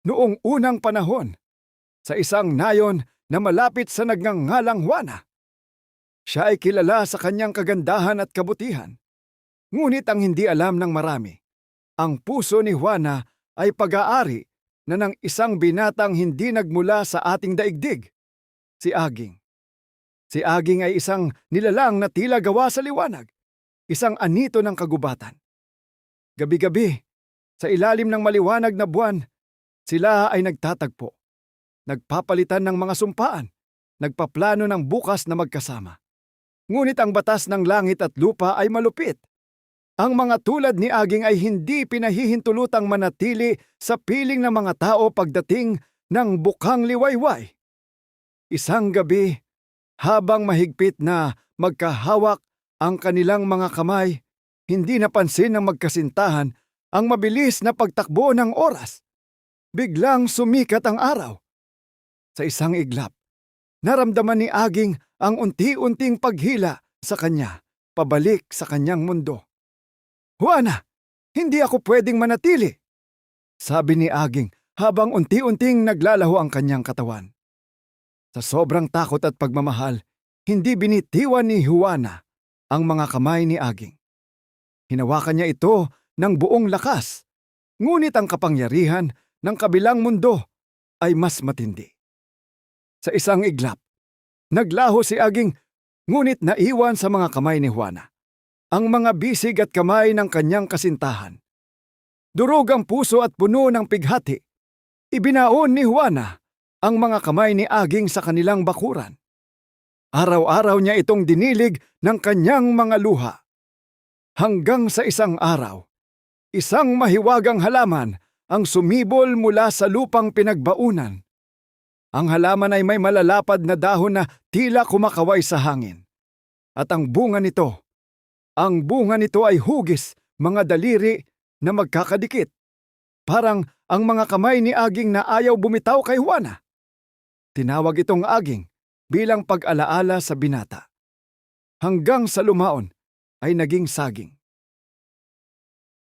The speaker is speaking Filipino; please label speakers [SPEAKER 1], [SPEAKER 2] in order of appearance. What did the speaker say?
[SPEAKER 1] Noong unang panahon, sa isang nayon na malapit sa nagngangalang Juana. Siya ay kilala sa kanyang kagandahan at kabutihan. Ngunit ang hindi alam ng marami, ang puso ni Juana ay pag-aari na ng isang binatang hindi nagmula sa ating daigdig, si Aging. Si Aging ay isang nilalang na tila gawa sa liwanag, isang anito ng kagubatan. Gabi-gabi, sa ilalim ng maliwanag na buwan, sila ay nagtatagpo, nagpapalitan ng mga sumpaan, nagpaplano ng bukas na magkasama. Ngunit ang batas ng langit at lupa ay malupit. Ang mga tulad ni Aging ay hindi pinahihintulutang manatili sa piling ng mga tao pagdating ng bukang liwayway. Isang gabi, habang mahigpit na magkahawak ang kanilang mga kamay, hindi napansin ng magkasintahan ang mabilis na pagtakbo ng oras. Biglang sumikat ang araw. Sa isang iglap, naramdaman ni Aging ang unti-unting paghila sa kanya, pabalik sa kanyang mundo. "Juana, hindi ako pwedeng manatili," sabi ni Aging habang unti-unting naglalaho ang kanyang katawan. Sa sobrang takot at pagmamahal, hindi binitiwan ni Juana ang mga kamay ni Aging. Hinawakan niya ito ng buong lakas, ngunit ang kapangyarihan ng kabilang mundo ay mas matindi. Sa isang iglap, naglaho si Aging, ngunit naiwan sa mga kamay ni Juana ang mga bisig at kamay ng kanyang kasintahan. Durog ang puso at puno ng pighati. Ibinaon ni Juana ang mga kamay ni Aging sa kanilang bakuran. Araw-araw niya itong dinilig ng kanyang mga luha. Hanggang sa isang araw, isang mahiwagang halaman ang sumibol mula sa lupang pinagbaunan. Ang halaman ay may malalapad na dahon na tila kumakaway sa hangin. At ang bunga nito ay hugis, mga daliri na magkakadikit. Parang ang mga kamay ni Aging na ayaw bumitaw kay Juana. Tinawag itong Aging bilang pag-alaala sa binata. Hanggang sa lumaon ay naging saging.